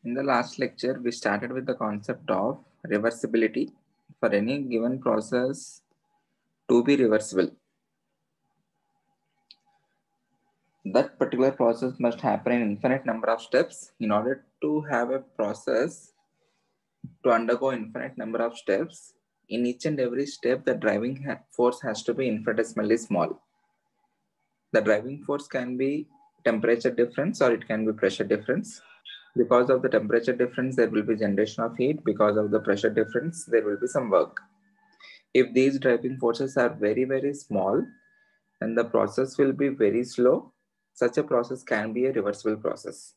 In the last lecture, we started with the concept of reversibility for any given process to be reversible. That particular process must happen in infinite number of steps. In order to have a process to undergo infinite number of steps, in each and every step, the driving force has to be infinitesimally small. The driving force can be temperature difference or it can be pressure difference. Because of the temperature difference, there will be generation of heat. Because of the pressure difference, there will be some work. If these driving forces are very, very small, then the process will be very slow. Such a process can be a reversible process.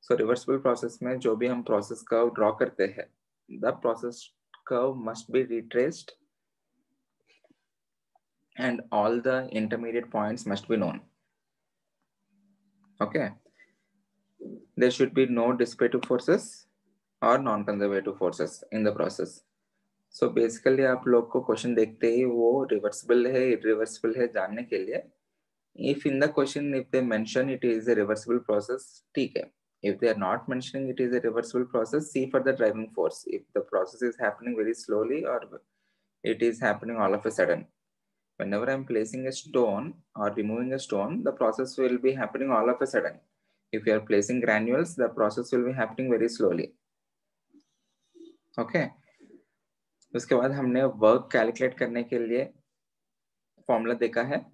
So reversible process में जो भी हम process curve draw करते हैं, the process curve must be retraced and all the intermediate points must be known. Okay. There should be no dissipative forces or non-conservative forces in the process. So basically आप लोग को question देखते ही वो reversible है irreversible है जानने के लिए if in the question if they mention it is a reversible process ठीक है. If they are not mentioning it is a reversible process, see for the driving force. If the process is happening very slowly or it is happening all of a sudden. Whenever I'm placing a stone or removing a stone, the process will be happening all of a sudden. If you are placing granules, the process will be happening very slowly. Okay. उसके बाद हमने work calculate करने के लिए formula देखा है.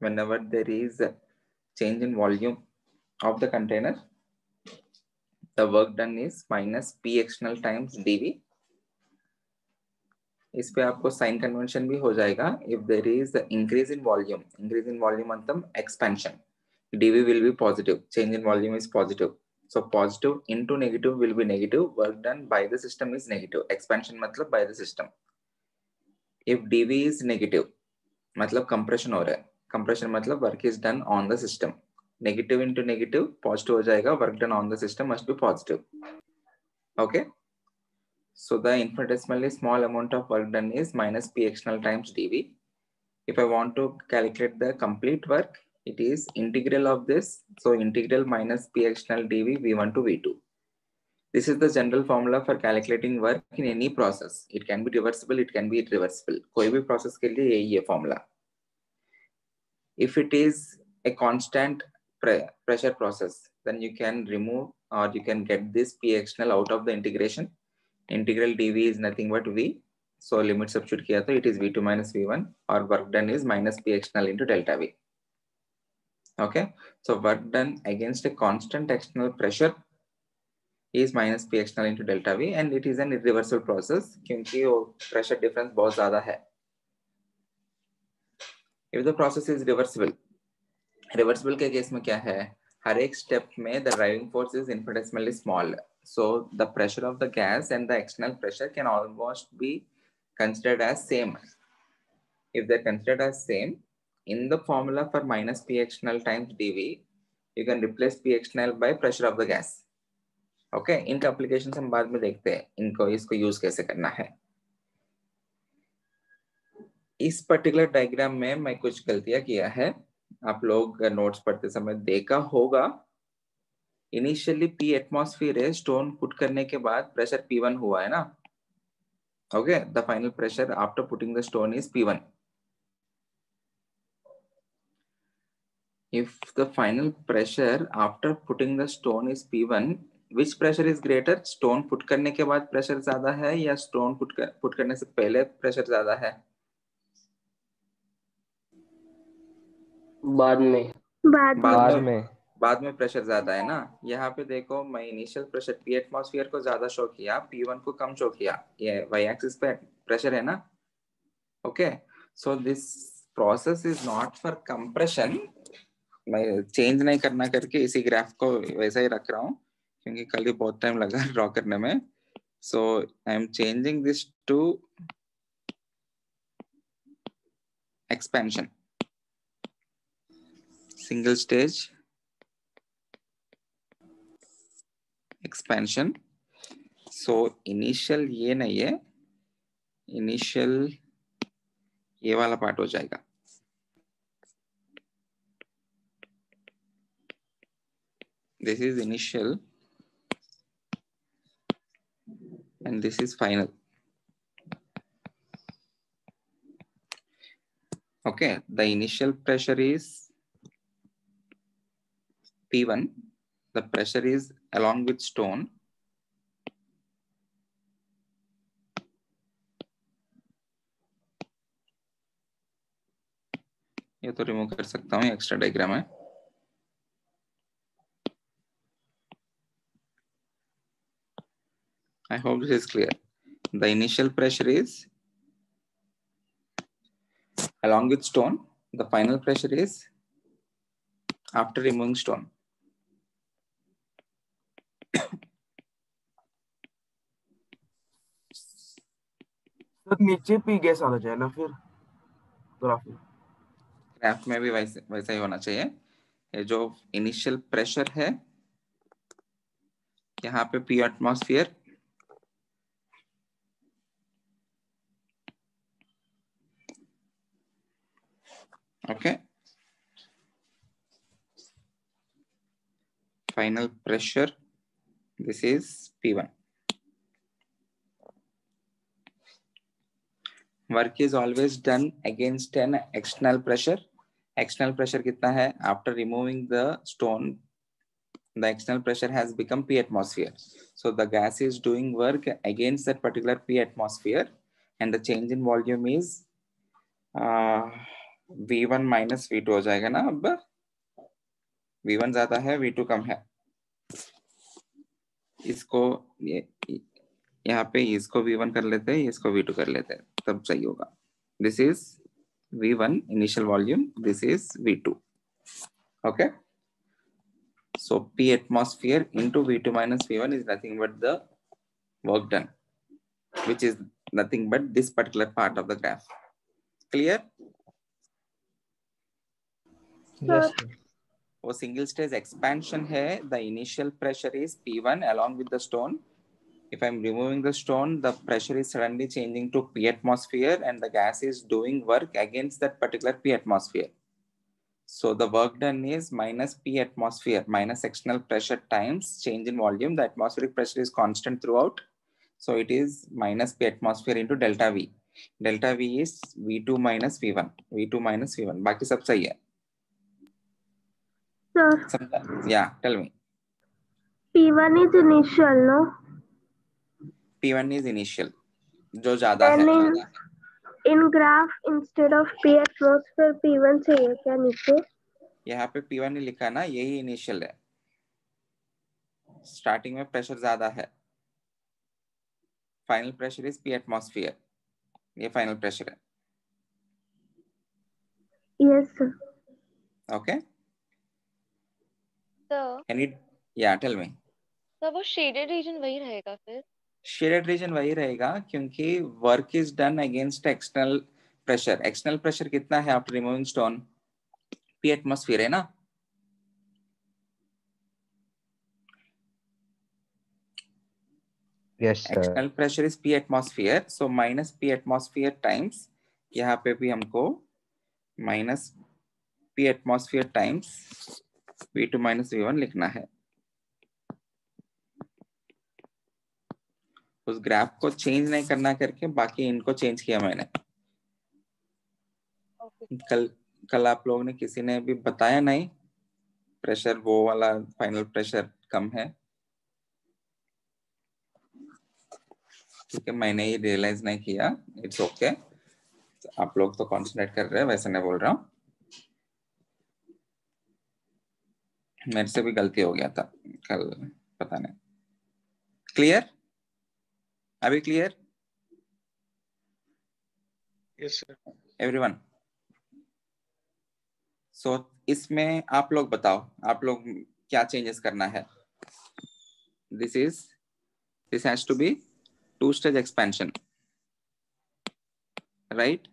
Whenever there is a change in volume of the container, the work done is minus P external times dV. इस पे आपको साइन कन्वेंशन भी हो जाएगा. If there is increase in volume मतलब expansion, dV will be positive. Change in volume is positive. So positive into negative will be negative. Work done by the system is negative. Expansion मतलब by the system. If dV is negative, मतलब compression हो रहा है. Compression मतलब work is done on the system. Negative into negative, positive हो जाएगा. Work done on the system must be positive. Okay. So the infinitesimally small amount of work done is minus P external times dV. If I want to calculate the complete work, it is integral of this. So integral minus P external dV V1 to V2. This is the general formula for calculating work in any process. It can be reversible, it can be irreversible. कोई भी process के लिए यही है formula. If it is a constant pressure process, then you can remove or you can get this P external out of the integration. Integral dV is nothing but V. So limit substitute किया तो it is V2 minus V1 or work done is minus P external into delta V. Okay. So work done against a constant external pressure is minus P external into delta V and it is an irreversible process क्योंकि वो pressure difference बहुत ज़्यादा है. If the process is reversible के case में क्या है? हर एक step में the driving force is infinitesimally small. So the pressure of the gas and the external pressure can almost be considered as same. If they're considered as same, in the formula for minus P external times dV, you can replace P external by pressure of the gas. Okay, इनका applications हम बाद में देखते हैं. इनको इसको use कैसे करना है. इस particular diagram में मैं कुछ गलतियां किया है. आप लोग नोट्स पढ़ते समय देखा होगा. इनिशियली P एटमॉस्फेयर है, स्टोन पुट करने के बाद प्रेशर P1 हुआ है ना. Okay, the final pressure after putting the stone is P1. If the final pressure after putting the stone is P1, which pressure is greater? Stone put करने के बाद pressure ज़्यादा है या stone put करने से पहले pressure ज़्यादा है? बाद में प्रेशर ज्यादा है ना. यहाँ पे देखो मैं इनिशियल प्रेशर P एटमॉस्फेयर को ज्यादा शो किया, P1 को कम शो किया. ये y एक्सिस पे प्रेशर है ना. Okay, so this process is not for compression. मैं चेंज नहीं करना करके इसी ग्राफ को वैसा ही रख रहा हूँ क्योंकि कल ही बहुत टाइम लगा ड्रॉ करने में. So I am changing this to expansion, single stage expansion. So initial ये नहीं है, इनिशियल ये वाला पार्ट हो जाएगा. This is initial and this is final. Okay, the initial pressure is P1. The pressure is along with stone. ये तो remove कर सकता हूँ, एक्स्ट्रा डायग्राम है. I hope this is clear. The initial pressure is along with stone. The final pressure is after removing stone. Sir नीचे P gas आना चाहिए ना फिर ग्राफ में. ग्राफ में भी वैसा ही होना चाहिए. ये जो इनिशियल प्रेशर है यहाँ पे P atmosphere, okay. Final pressure, this is P1. Work is always done against an external pressure. External pressure कितना है? After removing the stone, the external pressure has become P atmosphere. So the gas is doing work against that particular P atmosphere, and the change in volume is V1 minus V2 हो जाएगा ना. अब V1 ज्यादा है, V2 कम है. इसको यहाँ पे इसको V1 कर लेते हैं, इसको V2 कर लेते हैं, तब सही होगा. This is V1 initial volume, this is V2. Okay, so P atmosphere into V2 minus V1 is nothing but the work done, which is nothing but this particular part of the graph. Clear? Yes, sir. वो single stage expansion है. The initial pressure is P1 along with the stone. If I'm removing the stone, the pressure is suddenly changing to P atmosphere, and the gas is doing work against that particular P atmosphere. So the work done is minus P atmosphere minus external pressure times change in volume. The atmospheric pressure is constant throughout. So it is minus P atmosphere into delta V. Delta V is V2 minus V1. V2 minus V1. बाकी सब सही है. Sir, Yeah, tell me. P1 is initial, no? P1 is initial. जो ज्यादा Then है. in graph instead of P atmosphere P1 चाहिए क्या नीचे? यहाँ पे P1 ही लिखा ना, यही इनिशियल है. स्टार्टिंग में प्रेशर ज्यादा है. Final pressure is P atmosphere. ये फाइनल प्रेशर है. Yes, sir. Okay. Sir, Yeah, tell me. sir, वो shaded region वही रहेगा फिर? शेडेड रीजन वही रहेगा क्योंकि work is done against external pressure. External pressure कितना है after removing stone? P atmosphere है ना. Yes, sir. External pressure is P atmosphere. So minus P atmosphere times, यहाँ पे भी हमको minus P atmosphere times V2 minus V1 लिखना है. उस ग्राफ को चेंज नहीं करना करके बाकी इनको चेंज किया मैंने. कल आप लोगों ने किसी ने भी बताया नहीं प्रेशर वो वाला फाइनल प्रेशर कम है. ठीक है, मैंने ही रियलाइज नहीं किया. It's okay. आप लोग तो कॉन्सेंट्रेट कर रहे हैं, वैसे नहीं बोल रहा हूँ. मेरे से भी गलती हो गया था कल, पता नहीं. क्लियर? अभी क्लियर? Yes sir. एवरीवन. सो इसमें आप लोग बताओ, आप लोग क्या चेंजेस करना है? This has to be two stage expansion, right?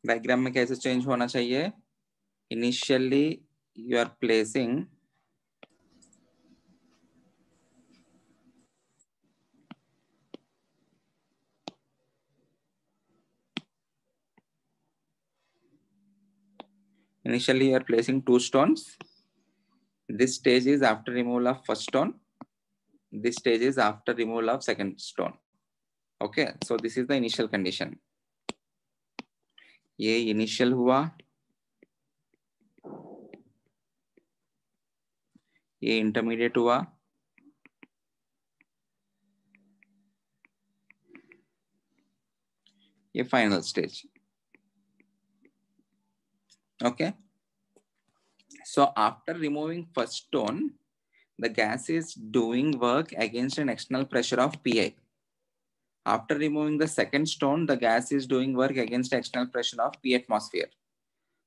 Diagram में कैसे चेंज होना चाहिए? Initially you are placing two stones. This stage is after removal of first stone. This stage is after removal of second stone. Okay, so this is the initial condition. ये initial हुआ, ये intermediate हुआ, ये final stage. Okay, so after removing first stone, the gas is doing work against an external pressure of Pi. After removing the second stone, the gas is doing work against external pressure of P atmosphere.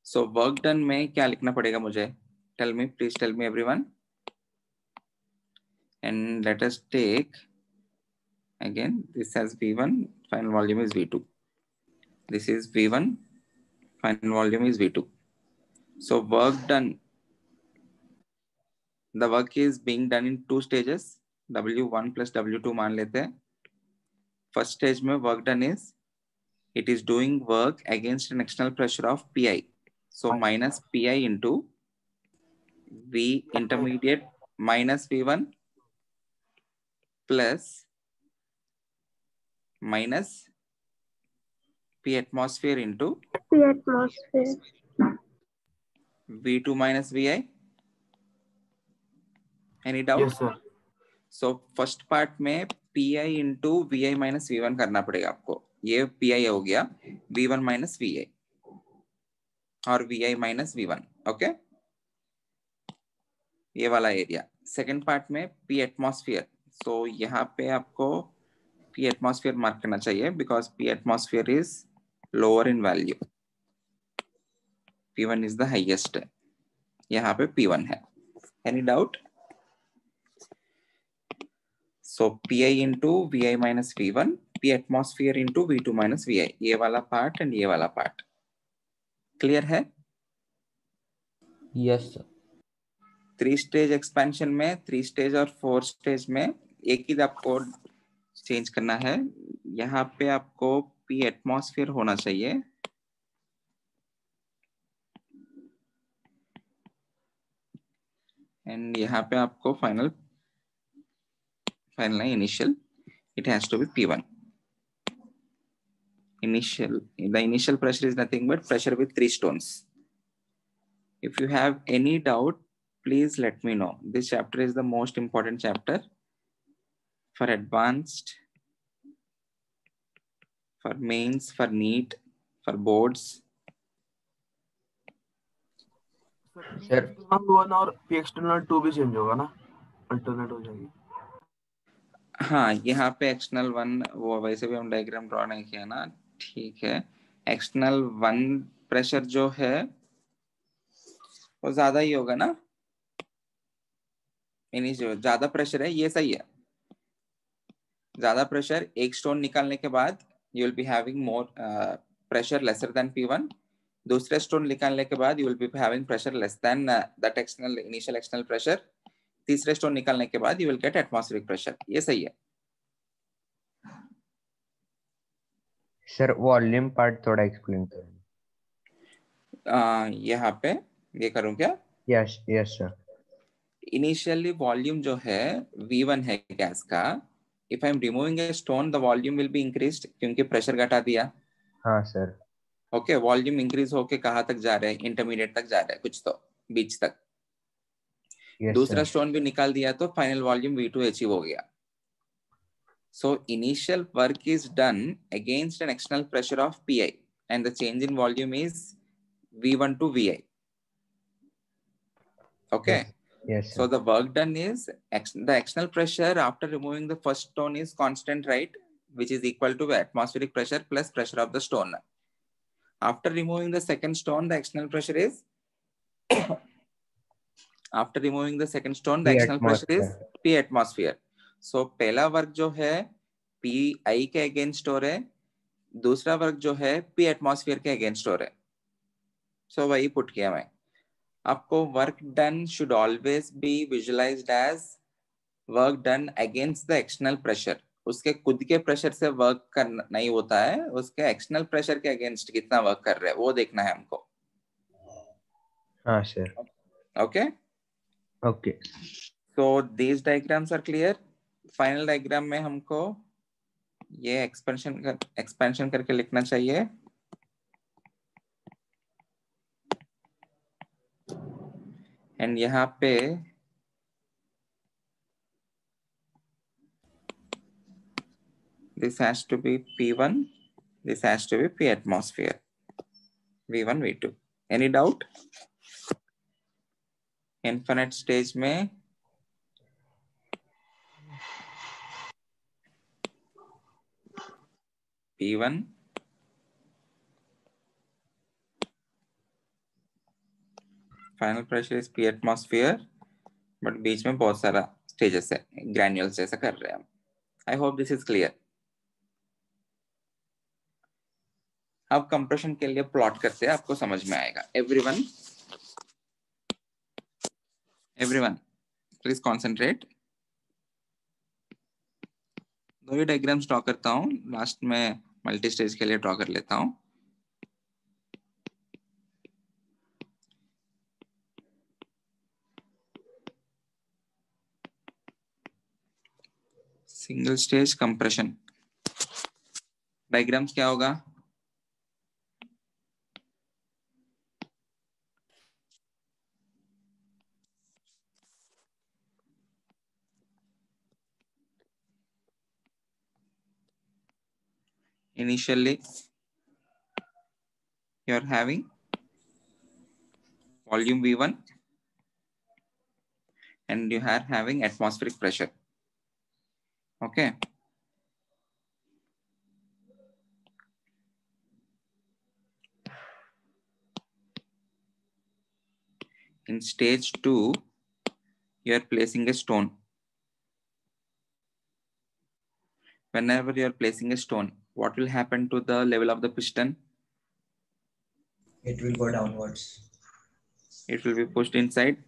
So work done में क्या लिखना पड़ेगा मुझे? Tell me, please tell me everyone. And let us take again, this as V1, final volume is V2. This is V1, final volume is V2. So work done, the work is being done in two stages, W1 plus W2 मान लेते हैं. First stage में work done is, it is doing work against an external pressure of Pi. So minus Pi into V intermediate minus V1 plus minus P atmosphere into P atmosphere. V2 minus Vi. Any doubt? Yes, sir. So first part में Pi into Vi minus V1 करना पड़ेगा आपको. ये Pi हो गया V1 minus Vi और Vi minus V1. Okay? ये वाला एरिया. सेकेंड पार्ट में P atmosphere. So यहाँ पे आपको P atmosphere मार्क करना चाहिए because P atmosphere is lower in value. P1 is the highest. यहाँ पे P1 है. Any doubt? So Pi into Vi minus V1, P atmosphere into V2 minus Vi. ये वाला part and ये वाला part. Clear है? Yes, sir. 3 स्टेज एक्सपेंशन में 3 stage और 4 स्टेज में एक ही आपको चेंज करना है. यहाँ पे आपको P एटमॉस्फेयर होना चाहिए. एंड यहाँ पे आपको final initial it has to be P1. The initial pressure is nothing but pressure with 3 stones. If you have any doubt, please let me know. This chapter is the most important chapter for advanced, for mains, for NEET, for boards. Sir P external 1 और P external 2 भी change होगा ना, alternate हो जाएगी. हाँ, यहाँ पे external 1 वो वैसे भी हम डायग्राम ड्रॉ नहीं किया ना. ठीक है, एक्सटर्नल 1 प्रेशर जो है वो ज्यादा ही होगा ना. जो ज्यादा प्रेशर है ये सही है. ज्यादा प्रेशर एक स्टोन निकालने के बाद you will be having more pressure lesser than P1. दूसरे स्टोन निकालने के बाद you will be having pressure less than that external initial external pressure. तीसरे स्टोन निकालने के बाद you will get atmospheric pressure. ये सही है. सर वॉल्यूम पार्ट थोड़ा एक्सप्लेन करें. यहाँ पे ये करूँ क्या? Yes yes sir. Initially volume जो है V1 है गैस का. If I am removing a stone the volume will be increased क्योंकि प्रेशर घटा दिया. हाँ सर. ओके, वॉल्यूम इंक्रीज होके कहाँ तक जा रहा है? इंटरमीडिएट तक जा रहा है, कुछ तो बीच तक. Yes, दूसरा sir. स्टोन भी निकाल दिया तो फाइनल वॉल्यूम V2 अचीव हो गया. So initial work is done against an external pressure of Pi and the change in volume is V1 to Vi. Okay. Yes. Yes, sir. So the work done is the external pressure after removing the first stone is constant, right? Which is equal to atmospheric pressure plus pressure of the stone. After removing the second stone, the external pressure is after removing the second stone, the P external pressure is atmosphere. P atmosphere. So पहला work जो है Pi के against हो रहा है, दूसरा work जो है P एटमॉस्फेयर के अगेंस्ट हो रहा है. So वही पुट किया मैं. आपको work done should always be visualised as work done against the external pressure. उसके खुद के प्रेशर से वर्क करना नहीं होता है, उसके एक्सटर्नल प्रेशर के अगेंस्ट कितना वर्क कर रहा है वो देखना है हमको. हाँ sir. Okay. Okay. So these diagrams are clear. Final diagram में हमको ये expansion करके लिखना चाहिए. And यहाँ पे this has to be P1, this has to be P atmosphere, V1, V2. Any doubt? Infinite stage में P1, final pressure is P atmosphere, but बीच में बहुत सारा stages है, granules जैसा कर रहे हैं हम. I hope this is clear. अब कंप्रेशन के लिए प्लॉट करते हैं, आपको समझ में आएगा. Everyone, please concentrate. दो ही डायग्राम्स ड्रॉ करता हूँ, लास्ट में मल्टी स्टेज के लिए ड्रॉ कर लेता हूँ. सिंगल स्टेज कंप्रेशन डायग्राम्स क्या होगा? Initially, you are having volume V1 and you are having atmospheric pressure. Okay. In stage 2, you are placing a stone. Whenever you are placing a stone, what will happen to the level of the piston? It will go downwards. It will be pushed inside.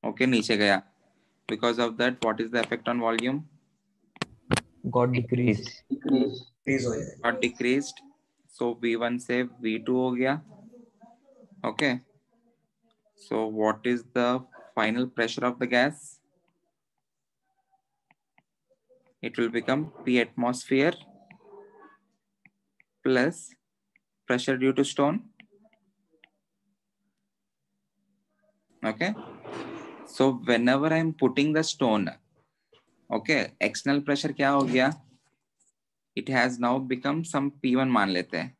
Okay, नीचे गया. Because of that, what is the effect on volume? Got decreased. Decrease हो जाएगा. Got decreased. So V1 से V2 हो गया. Okay. So what is the final pressure of the gas? It will become P atmosphere plus pressure due to stone. Okay. So whenever I am putting the stone, okay, external pressure क्या हो गया? It has now become some P1 मान लेते हैं.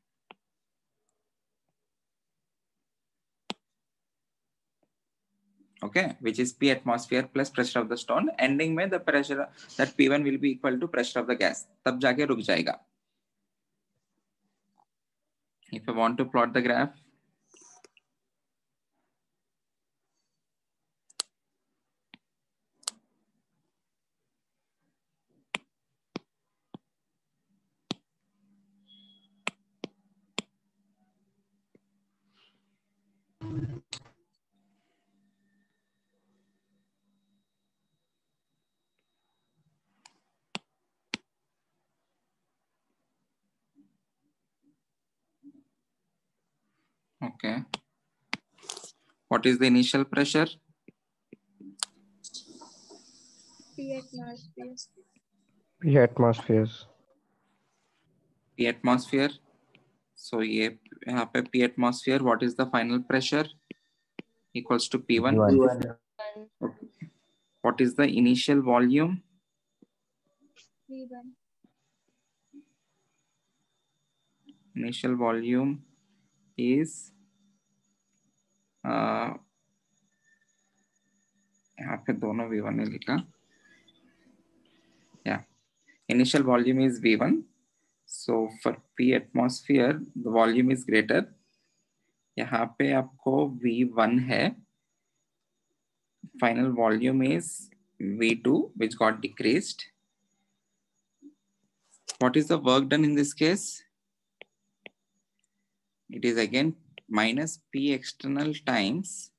Okay, which is P atmosphere plus pressure of the stone. Ending में the pressure that P1 will be equal to pressure of the gas. तब जाके रुक जाएगा. If I want to plot the graph, okay. What is the initial pressure? P atmosphere. P atmospheres. P atmosphere. So ये यहाँ पे P atmosphere. What is the final pressure? Equals to P1. Okay. What is the initial volume? V1. Initial volume is यहाँ पे दोनों V1 ने लिखा. Yeah, initial volume is V1. So for P atmosphere, the volume is greater. यहाँ पे आपको V1 है. Final volume is V2, which got decreased. What is the work done in this case? It is again minus P external times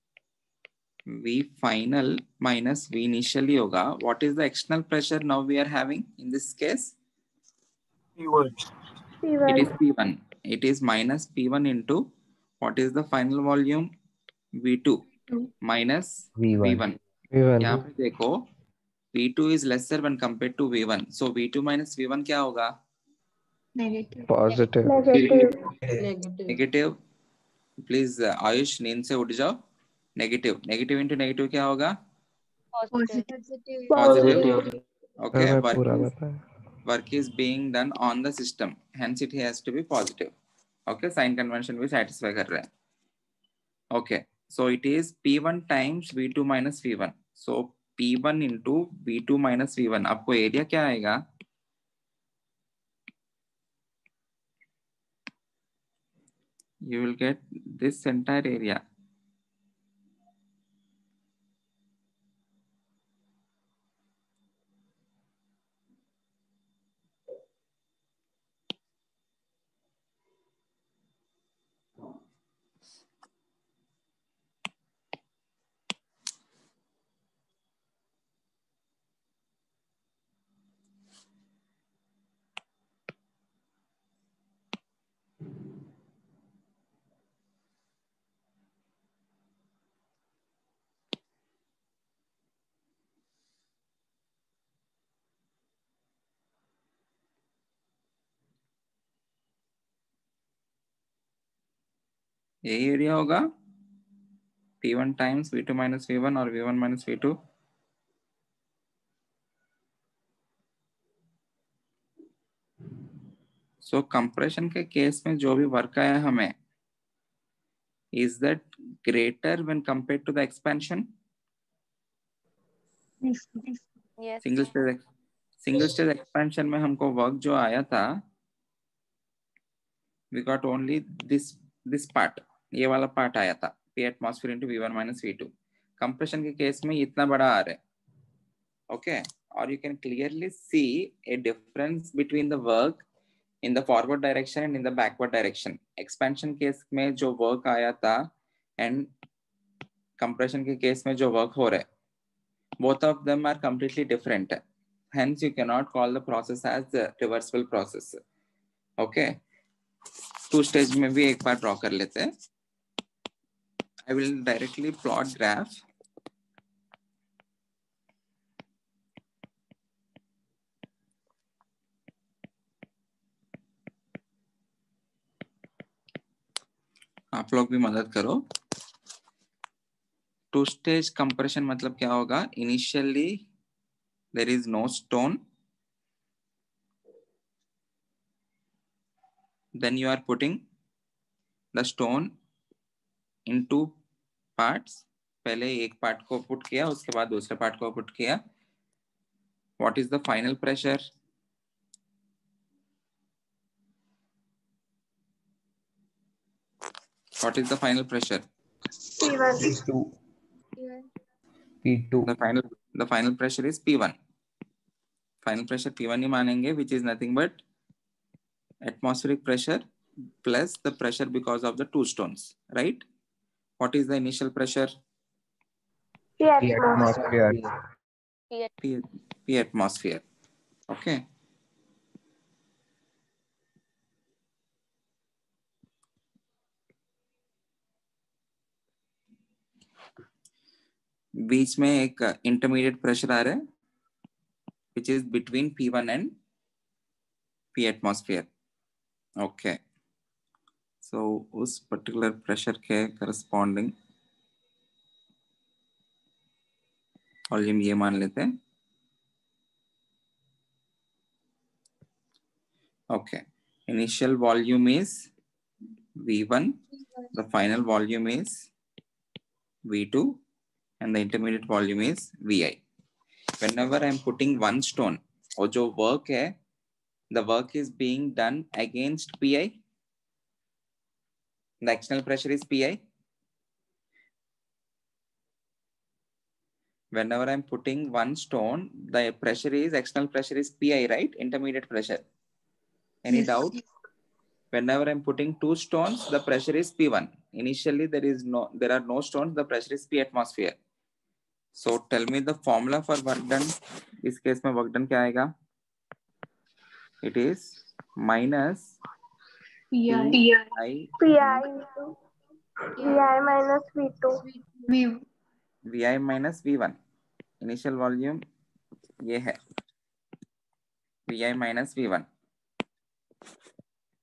V final minus V initially होगा. What is the external pressure now we are having in this case? P1. It is P1. It is minus P1 into what is the final volume? V2. minus V1. V1. V1. यहाँ पे देखो V2 is lesser when compared to V1. So V2 minus V1 क्या होगा? Negative. Positive. Negative. Negative. Please Ayush नींद से उठ जाओ. Negative. Negative into negative क्या होगा? Positive. Positive. Okay. हमें पूरा पता है. Work is being done on the system. Hence it has to be positive. Okay. Sign convention भी satisfy कर रहे हैं. Okay. So it is P1 times V2 minus V1. So P1 into V2 minus V1. आपको area क्या आएगा? You will get this entire area. यही area होगा P1 times V2 minus V1 और V1 minus V2. So compression के case में जो भी वर्क आया हमें, is that greater when compared to the expansion? Yes. Single stage expansion में हमको वर्क जो आया था, we got only this part. ये वाला पार्ट आया था. P atmosphere into V1 minus V2. Compression के केस में इतना बड़ा आ रहा है. Okay. Or you can clearly see a difference between the work in the forward direction and in the backward direction. Expansion case में जो work आया था and compression के case में जो work हो रहा है, both of them are completely different. Hence, you cannot call the process as the reversible process. Okay. Two stage में भी एक बार draw कर लेते हैं. I will directly plot graph. आप लोग भी मदद करो. टू स्टेज कंप्रेशन मतलब क्या होगा? Initially there is no stone, then you are putting the stone in two parts. पहले एक पार्ट को पुट किया, उसके बाद दूसरे पार्ट को पुट किया. What is the final pressure? What is the final pressure? P1. P2. The final pressure is P1. Final pressure P1 ही मानेंगे, which is nothing but atmospheric pressure plus the pressure because of the two stones, right? What is the initial pressure? P atmosphere. P atmosphere. Okay. बीच में एक intermediate pressure आ रहा है, which is between P1 and P atmosphere. Okay. So उस particular pressure के corresponding volume ये मान लेते हैं. Okay. Initial volume is V1. The final volume is V2. And the intermediate volume is Vi. Whenever I'm putting one stone, और जो work है, the work is being done against Pi. The external pressure is Pi. Whenever I'm putting one stone, the pressure is external pressure is Pi, right? Intermediate pressure. Any doubt? Whenever I'm putting two stones, the pressure is P1. Initially, there are no stones. The pressure is P atmosphere. So tell me the formula for work done. इस case में work done क्या आएगा? It is minus Pi. Pi Vi minus V2. Vi minus V1. Initial volume ये है Vi minus V1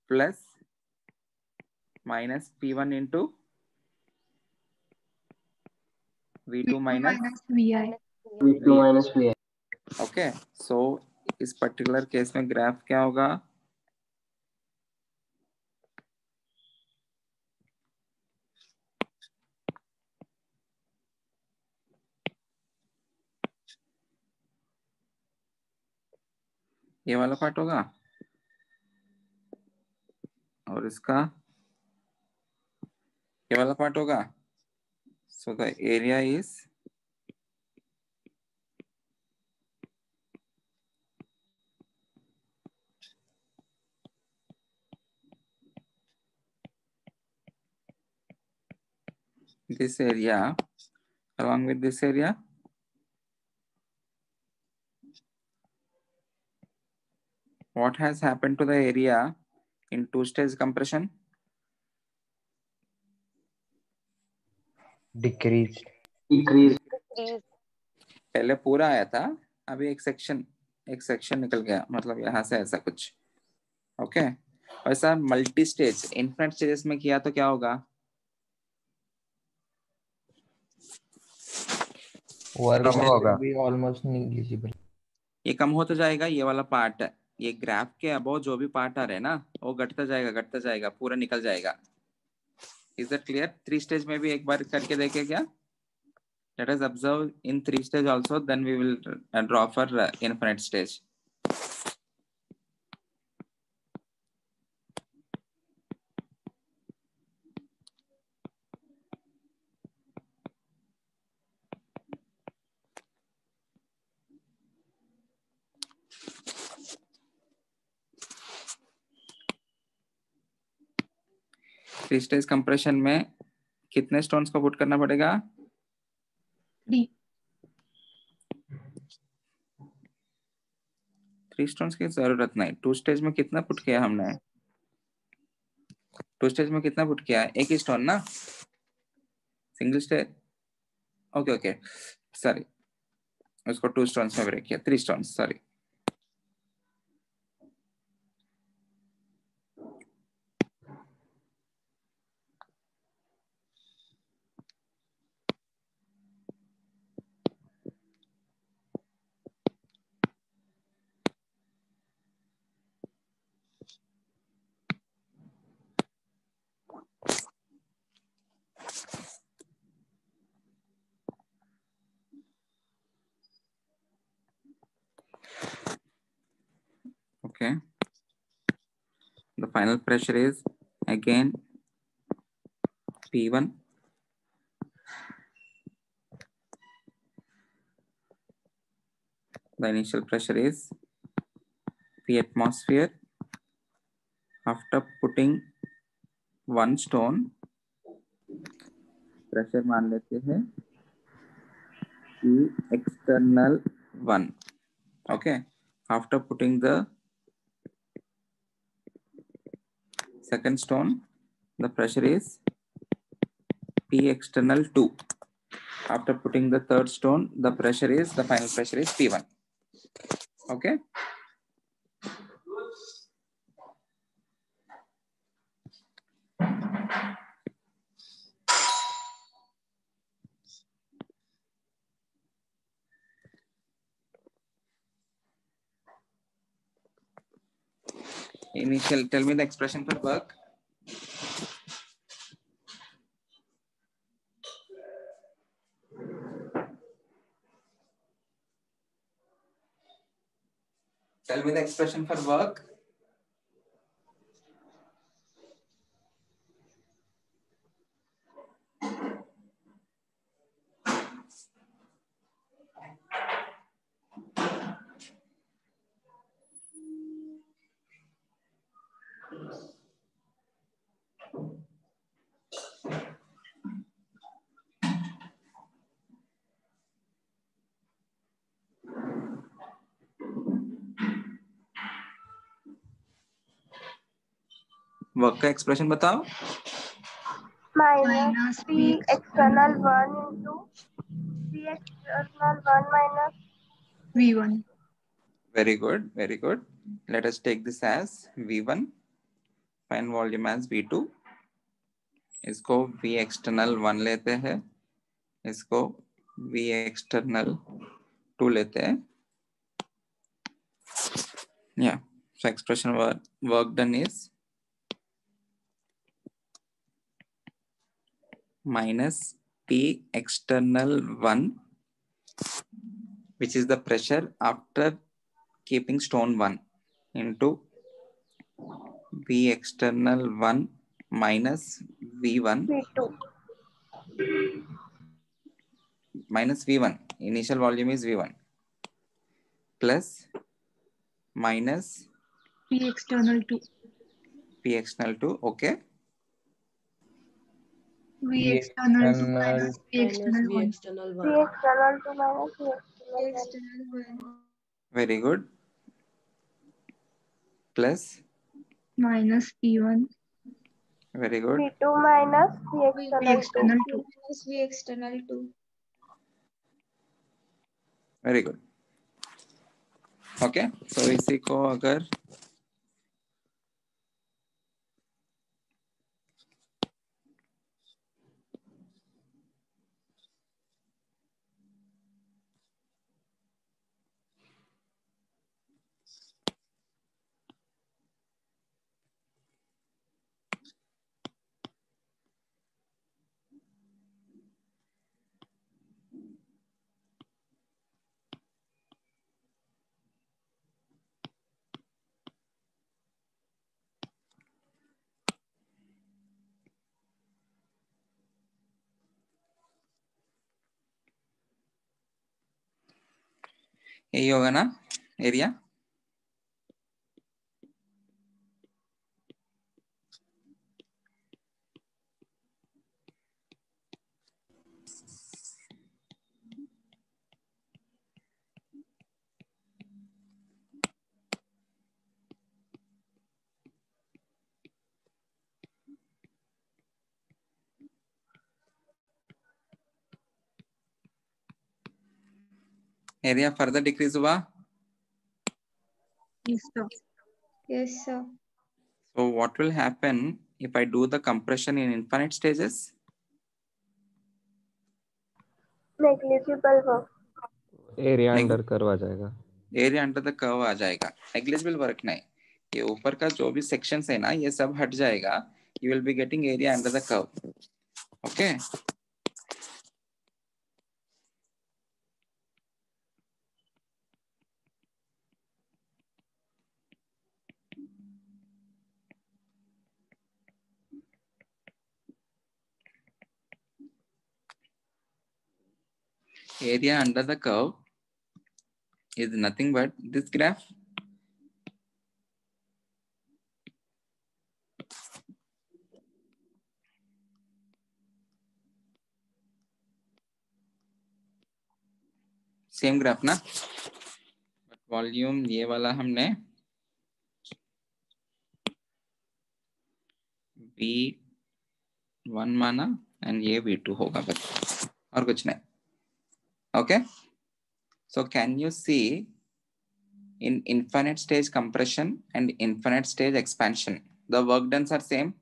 plus minus P1 into V2 minus V2 minus Vi. Okay. So इस particular case में graph क्या होगा? ये वाला पार्ट होगा और इसका ये वाला पार्ट होगा. So the area is this area along with this area. What has happened to the area in two-stage compression? Decreased. Decrease. पहले पूरा आया था, अभी एक सेक्शन निकल गया, मतलब यहाँ से ऐसा कुछ. ओके. वैसा मल्टी स्टेज इनफिनिट स्टेजेस में किया तो क्या होगा? कम होगा. Almost negligible. ये कम होता जाएगा. ये वाला पार्ट, ये ग्राफ के अबव जो भी पार्ट आ रहे हैं ना, वो घटता जाएगा, पूरा निकल जाएगा. Is that clear? 3 स्टेज में भी एक बार करके देखे क्या? Let us observe in 3 stage also, then we will draw for infinite stage. Three stage compression में कितने स्टोन्स को पुट करना पड़ेगा? 3 स्टोन्स की जरूरत नहीं. 2 स्टेज में कितना पुट किया हमने? 2 स्टेज में कितना पुट किया? एक ही स्टोन ना, सिंगल स्टेज. ओके सॉरी, उसको 2 स्टोन्स में ब्रेक किया. 3 stones, sorry. Okay, the final pressure is again P1 the initial pressure is P atmosphere. After putting one stone, pressure मान लेते हैं P external 1. Okay, after putting the second stone, the pressure is P external 2. After putting the third stone, the final pressure is P1. Okay. Initial, tell me the expression for work. Tell me the expression for work. Work का expression बताओ. minus P external 1 into P external 1 minus V1. Very good, very good. Let us take this as V1, find volume as V2. इसको V external 1 लेते हैं, इसको V external 2 लेते हैं. Yeah, so expression work done is minus P external 1, which is the pressure after keeping stone 1, into V external 1 minus V1 V2 minus V1. Initial volume is V1 plus minus P external 2. P external 2. Okay. V external 2 minus P minus external V 1. external P 1. external 2 minus P external 1 External 1 Very good. Plus. minus P1. Very good. V2 minus P V external 2 external 2. minus V external 2. Very good. Okay. So इसी को अगर यही होगा ना area. Area further decrease हुआ. Yes, sir. Yes, sir. So what will happen if I do the compression in infinite stages? negligible work area under curve आ जाएगा. Area under the curve आ जाएगा. नेग्लिजिबल वर्क नहीं. ये ऊपर का जो भी सेक्शंस है ना, ये सब हट जाएगा. You will be getting area under the curve. Okay. Area under the curve is nothing but this graph. Same graph ना. वॉल्यूम ये वाला हमने V1 माना एंड ये V2 होगा बस, और कुछ नहीं. Okay. So can you see in infinite stage compression and infinite stage expansion, the work done are same?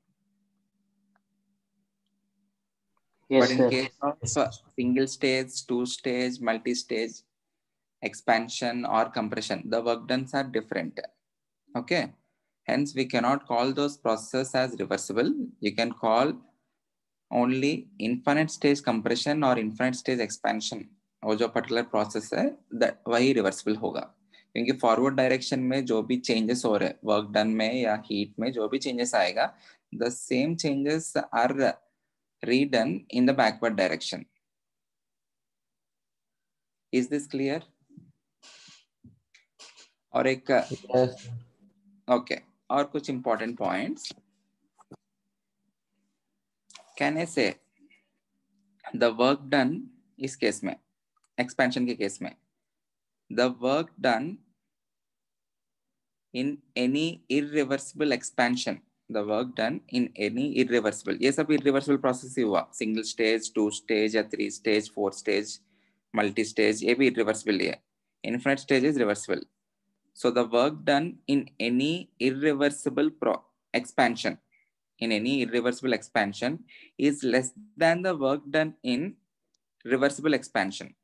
Yes, But in sir. case of single stage, two stage, multi-stage expansion or compression, the work done are different. Okay. Hence, we cannot call those processes as reversible. You can call only infinite stage compression or infinite stage expansion. वो जो particular process है वही reversible होगा, क्योंकि forward direction में जो भी changes हो रहे हैं वर्क डन में या हीट में, जो भी चेंजेस आएगा, the same changes are redone in the backward direction. Is this clear? और एक Yes. okay, और कुछ important points. Can I say the work done इस केस में, expansion के केस में, the work done in any irreversible expansion, the work done in any irreversible, ये सब irreversible process ही हुआ, single stage, 2 stage या 3 stage, 4 stage, multi stage, ये भी irreversible ही है. Infinite stage is reversible. So the work done in any irreversible expansion, is less than the work done in reversible expansion.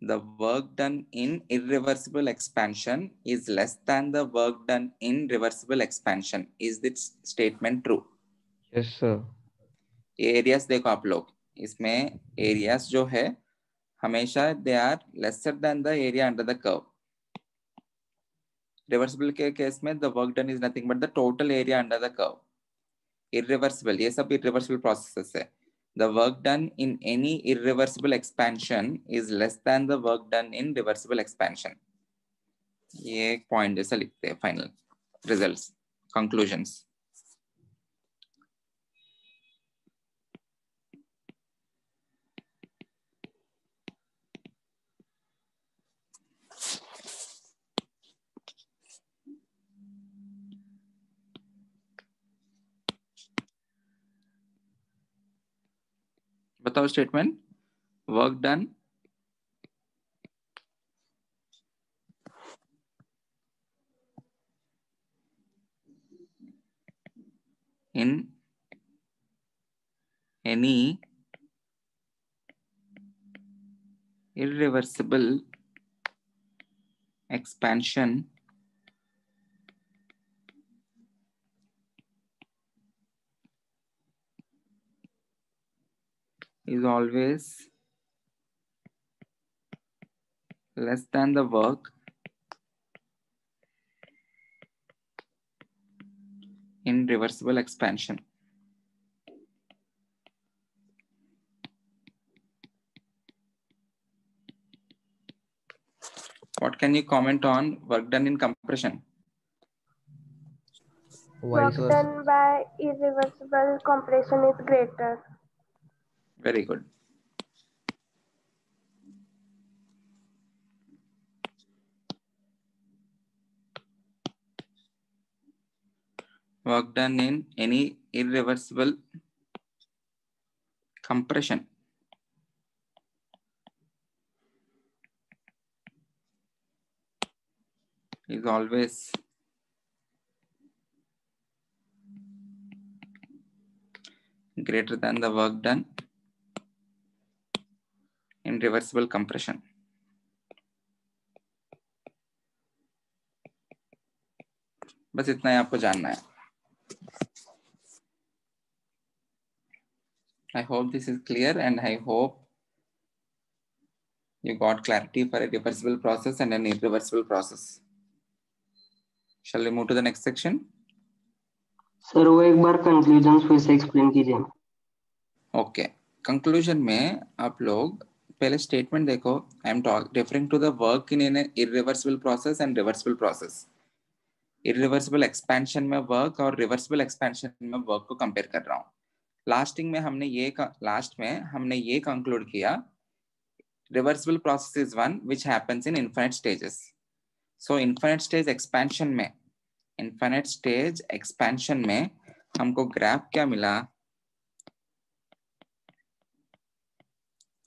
The work done in irreversible expansion is less than the work done in reversible expansion. Is this statement true? Yes, sir. Areas देखो आप लोग, इसमें areas जो है हमेशा they are lesser than the area under the curve. Reversible के case में the work done is nothing but the total area under the curve. Irreversible, ये सब इररिवर्सिबल प्रोसेसेस है. The work done in any irreversible expansion is less than the work done in reversible expansion. ये एक point जैसा लिखते हैं. Final results, conclusions. बताओ statement. Work done in any irreversible expansion is always less than the work in reversible expansion. What can you comment on work done in compression? Work done by irreversible compression is greater. Very good. Work done in any irreversible compression is always greater than the work done in reversible compression. बस इतना ही आपको जानना है. I hope this is clear and I hope you got clarity for a reversible process and an irreversible process. Shall we move to the next section? Sir वो एक बार conclusion फिर से explain कीजिए. ओके, कंक्लूजन में आप लोग पहले statement देखो. I am referring to the work in an irreversible process and reversible process. Irreversible expansion में वर्क और रिवर्सिबल एक्सपेंशन में वर्क को कंपेयर कर रहा हूँ. लास्ट में हमने ये कंक्लूड किया, reversible process is one which happens in infinite stages. So infinite stage expansion में हमको ग्राफ क्या मिला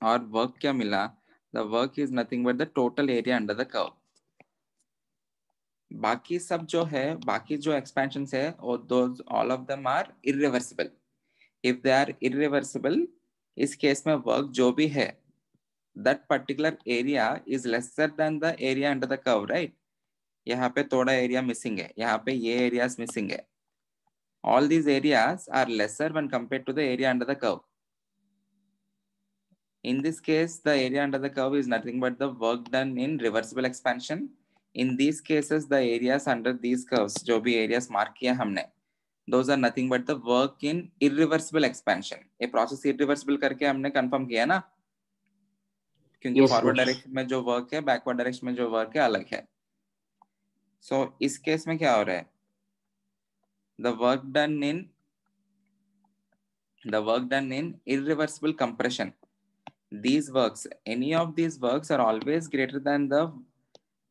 और वर्क क्या मिला? The work is nothing but the total area under the curve. बाकी सब जो है, बाकी जो एक्सपेंशन है, those all of them are irreversible. If they are irreversible, इस केस में वर्क जो भी है, that particular area is lesser than the area under the curve, right? यहाँ पे थोड़ा एरिया मिसिंग है, यहाँ पे ये एरियाज मिसिंग है. All these areas are lesser when compared to the area under the curve. In this case, the area under the curve is nothing but the work done in reversible expansion. In these cases, the areas under these curves, जो भी areas mark किया हमने, those are nothing but the work in irreversible expansion. ये process irreversible करके हमने confirm किया ना, क्योंकि forward direction में जो work है, backward direction में जो work है अलग है. So इस केस में क्या हो रहा है? The work done in irreversible compression. These works, any of these works are always greater than the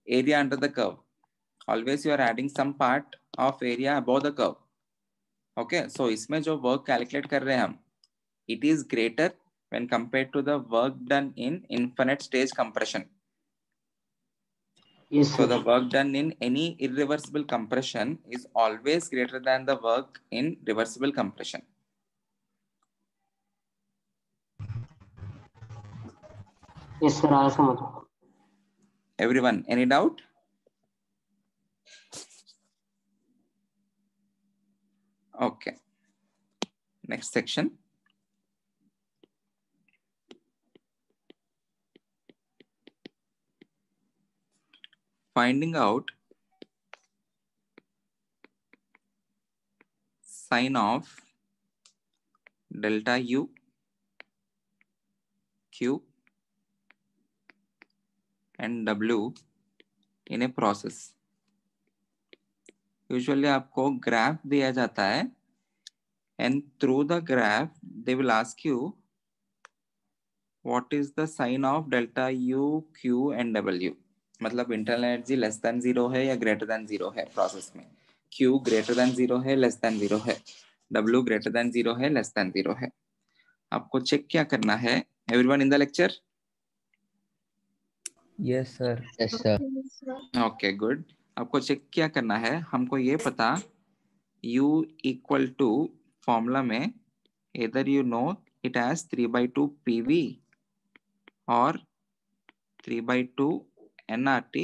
area under the curve. always you are adding some part of area above the curve. Okay, so इसमें जो work calculate कर रहे हैं हम, it is greater when compared to the work done in infinite stage compression. Yes, So sir. the work done in any irreversible compression is always greater than the work in reversible compression. Yes, sir. आया समझ में. Everyone, any doubt? Okay. Next section. Finding out sign of delta U, Q and W in a process. Usually आपको graph दिया जाता है and through the graph they will ask you what is the sign of delta U, Q and W. मतलब internal energy less than 0 है या greater than 0 है process में, Q greater than 0 है, लेस देन 0 है, W ग्रेटर देन 0 है, less than 0 है. आपको चेक क्या करना है? Everyone in the lecture? Yes, sir. Yes, sir. Okay good. आपको चेक क्या करना है? हमको ये पता U इक्वल टू फॉर्मूला में either you know it as 3/2 PV or 3/2 nRT,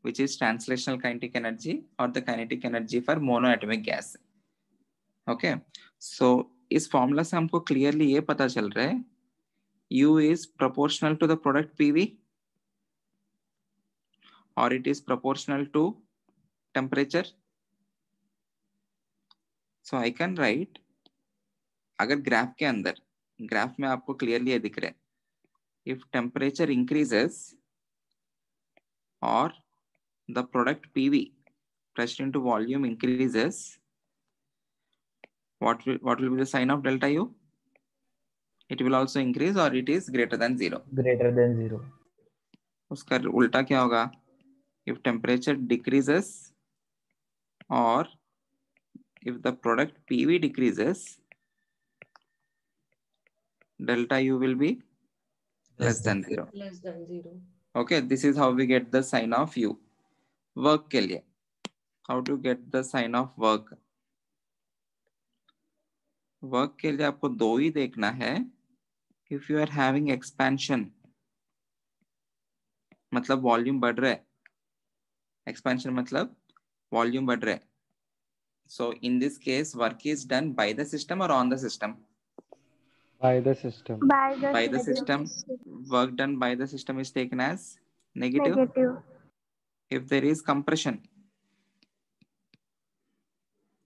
which is translational kinetic energy or the kinetic energy for monoatomic gas. Okay, so इस formula से हमको क्लियरली ये पता चल रहा है U is proportional to the product PV or it is proportional to temperature. So I can write, अगर graph के अंदर, ग्राफ में आपको क्लियरली ये दिख रहा है, if temperature increases or the product PV pressure into volume increases, what will be the sign of delta U? It will also increase or it is greater than 0. Greater than 0. उसका उल्टा क्या होगा? If temperature decreases or if the product PV decreases, delta U will be less than 0. Less than 0. Okay, this is how we get the sign of U. Work के लिए, how to get the sign of work? Work के लिए आपको दो ही देखना है. If you are having expansion, मतलब volume बढ़ रहा है. Expansion मतलब वॉल्यूम बढ़ रहा है. So in this case, work is done by the system or on the system? By the system. By the system. Work done by the system is taken as negative. Negative. If there is compression,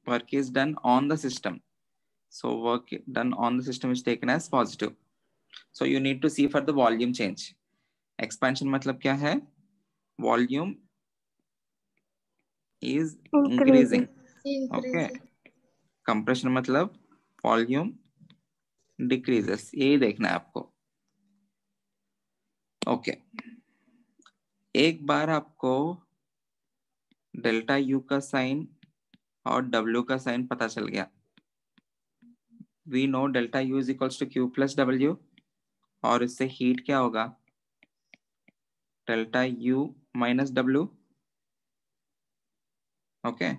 work is done on the system. So work done on the system is taken as positive. So you need to see for the volume change. Expansion मतलब क्या है? Volume is increasing. Okay. Compression मतलब volume decreases. यही देखना है आपको. Okay. एक बार आपको डेल्टा U का साइन और W का साइन पता चल गया. We know delta U is equals to Q plus W, और इससे हीट क्या होगा? Delta U minus W. Okay,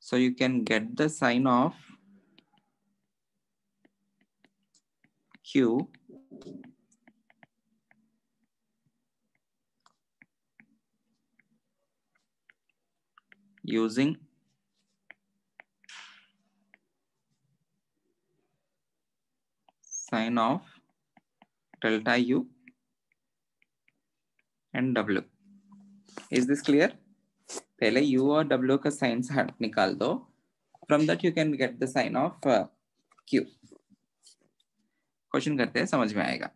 so you can get the sign of Q using sign of delta U and W. Is this clear? पहले U और W का sign हट निकाल दो. From that you can get the sign of Q. Question करते हैं, समझ में आएगा.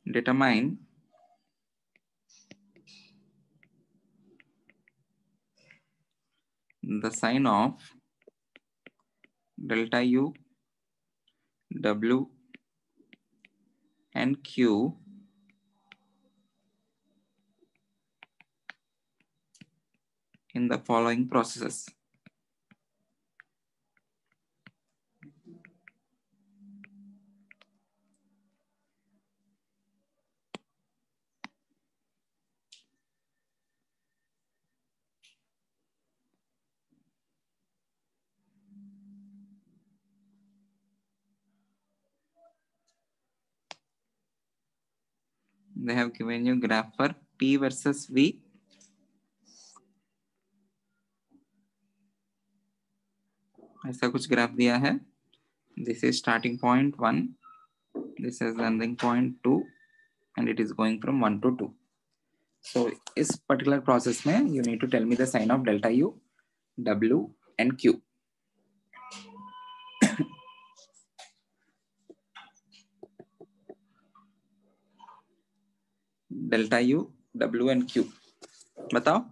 Determine the sign of delta U W and Q in the following processes. They have given you graph for P versus V. ऐसा कुछ graph दिया है. This is starting point 1. This is ending point 2. And it is going from 1 to 2. So इस particular process में you need to tell me the sign of delta U, W and Q. Delta U, W and Q. बताओ.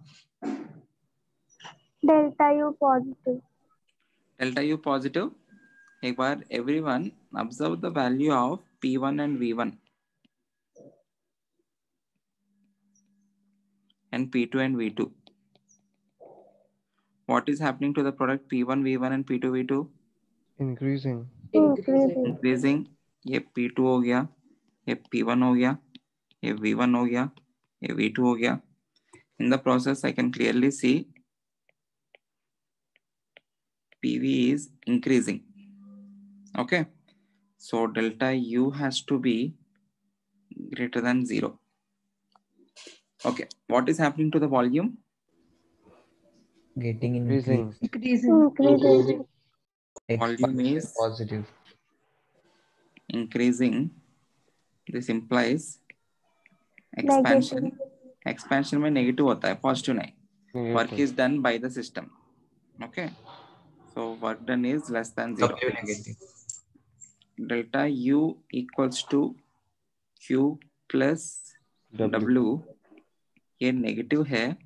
Delta U positive. Delta U positive. एक बार everyone observe the value of P1 and V1 and P2 and V2. What is happening to the product P1 V1 and P2 V2? Increasing. Increasing. ये P2 हो गया, ये P1 हो गया, ये V1 हो गया, ये V2 हो गया. In the process I can clearly see PV is increasing. Okay, so delta U has to be greater than 0. Okay, what is happening to the volume? Getting Increasing. Increasing. Volume is positive. increasing. This implies expansion. Negative. Expansion में negative होता है, positive नहीं. Work Negative. is done by the system. Okay, so work done is less than 0. W negative. Delta U equals to Q plus W. W. ये negative है.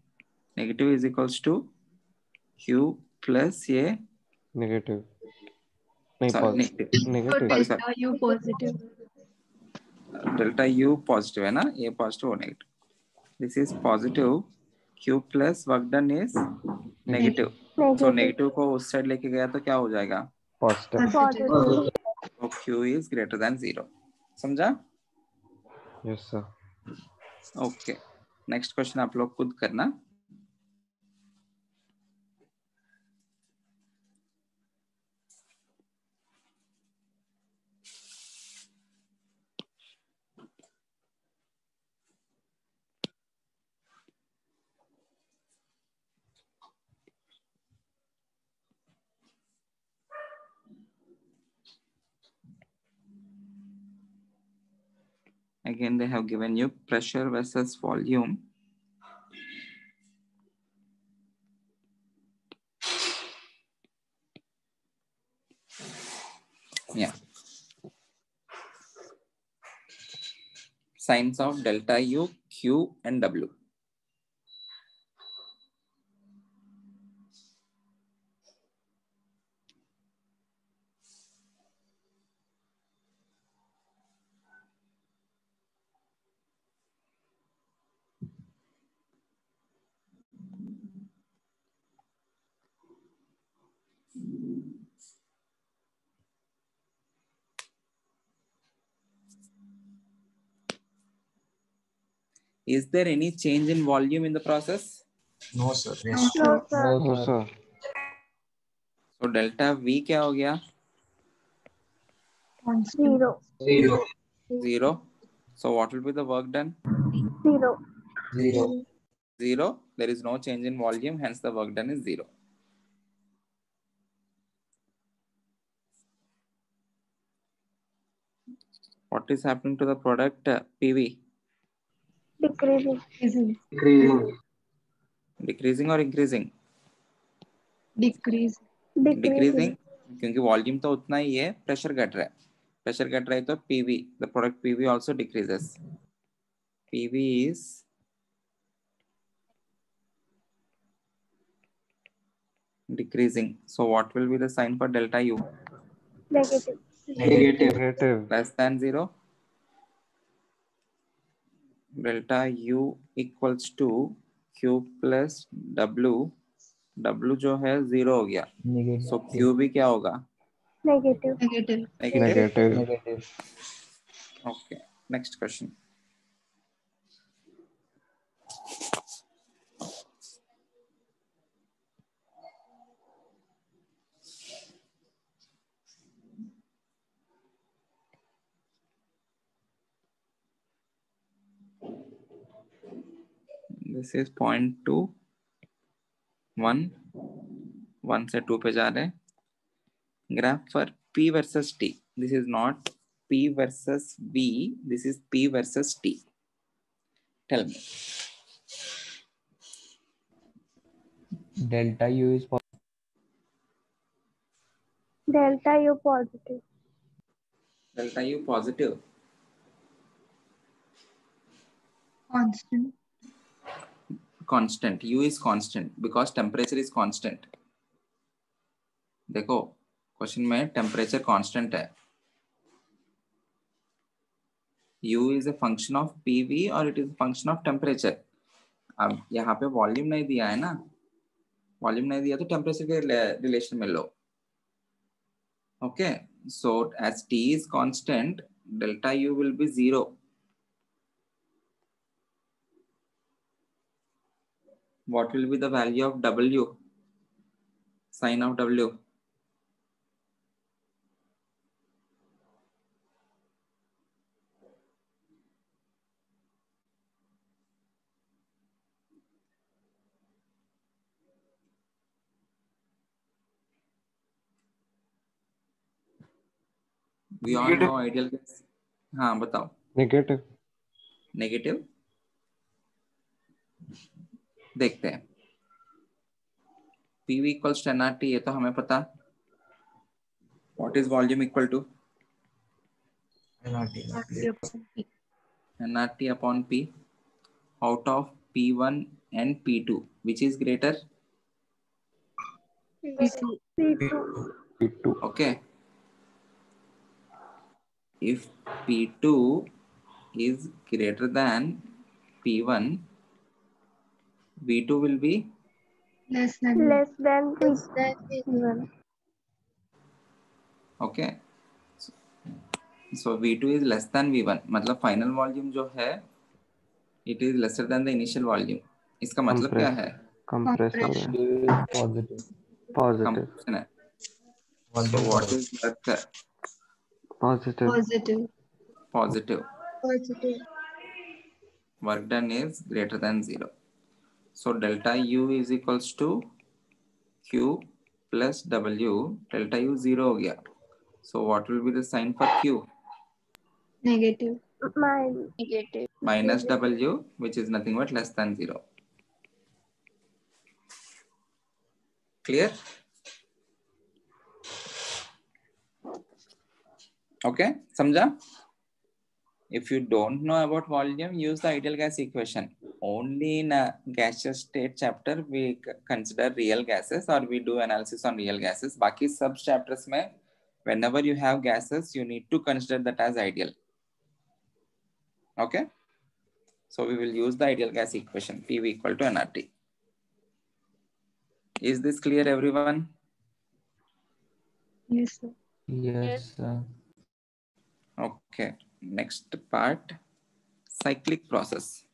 Negative is equals to Q plus ये Negative. नहीं, sorry, positive. negative. Negative. Sorry, sorry. Delta U positive. Delta U positive है ना, ये positive और negative. This is positive. Q plus work done is negative. So negative को उस side लेके गया तो क्या हो जाएगा? Positive. Positive. So Q is greater than 0. समझा? Yes, sir. Okay. Next question आप लोग खुद करना. Again, they have given you pressure versus volume. Yeah. Signs of delta U, Q, and W. Is there any change in volume in the process? No, sir. No, Yes. No, sir. No, sir. So delta V क्या हो गया? constant. 0. 0. So what will be the work done? 0. 0. 0. There is no change in volume, hence the work done is 0. What is happening to the product PV? Decreasing. Increasing. Decreasing or increasing? Decrease. Decreasing. क्योंकि volume तो उतना ही है, pressure घट रहा है. Pressure घट रहा है तो PV, the product PV also decreases. PV is decreasing. So what will be the sign for delta U? Negative. Negative. Negative. Less than 0. Delta U equals to Q plus W. W जो है 0 हो गया. So Q भी क्या होगा? Negative. Negative. Negative. Negative. Okay. Next question. This is 0.2, 1, 1 से 2 पे जा रहे हैं. Graph for P versus T. This is not P versus V. This is P versus T. Tell me. Delta U is Delta U positive. Delta U positive. Constant. Constant. U is constant because temperature is constant. देखो question में temperature constant है. U is a function of PV और it is a function of temperature. अब यहाँ पे volume नहीं दिया है ना. वॉल्यूम नहीं दिया तो टेम्परेचर के रिलेशन में लो. Okay, so as T is constant, delta U will be 0. What will be the value of W? Sign of W. We all know ideal gas. हाँ बताओ. Negative. नेगेटिव. देखते हैं. PV equals to nRT, ये तो हमें पता. What is volume equal to? nRT upon P. Out of P1 and P2, which is greater? P2. P2. P2. Okay. If P2 is greater than P1, V2 will be Less than. Less than P1. okay. So V2 is less than V1. मतलब final volume जो है, it is lesser than the initial volume. इसका मतलब क्या है? Compressor. positive. Positive. Compression है. So what is that? Positive. Positive. Positive. Positive. Work done is greater than 0. So delta U is equals to Q plus W. Delta U 0 हो गया. So what will be the sign for Q? Negative. Negative. Minus W, which is nothing but less than 0. Clear? Okay, समझा? If you don't know about volume, use the ideal gas equation. Only in a gaseous state chapter we consider real gases or we do analysis on real gases. बाकी सब chapters में whenever you have gases, you need to consider that as ideal. Okay? So we will use the ideal gas equation, PV equal to nRT. Is this clear, everyone? Yes, sir. Yes, sir. Okay, next part, cyclic process.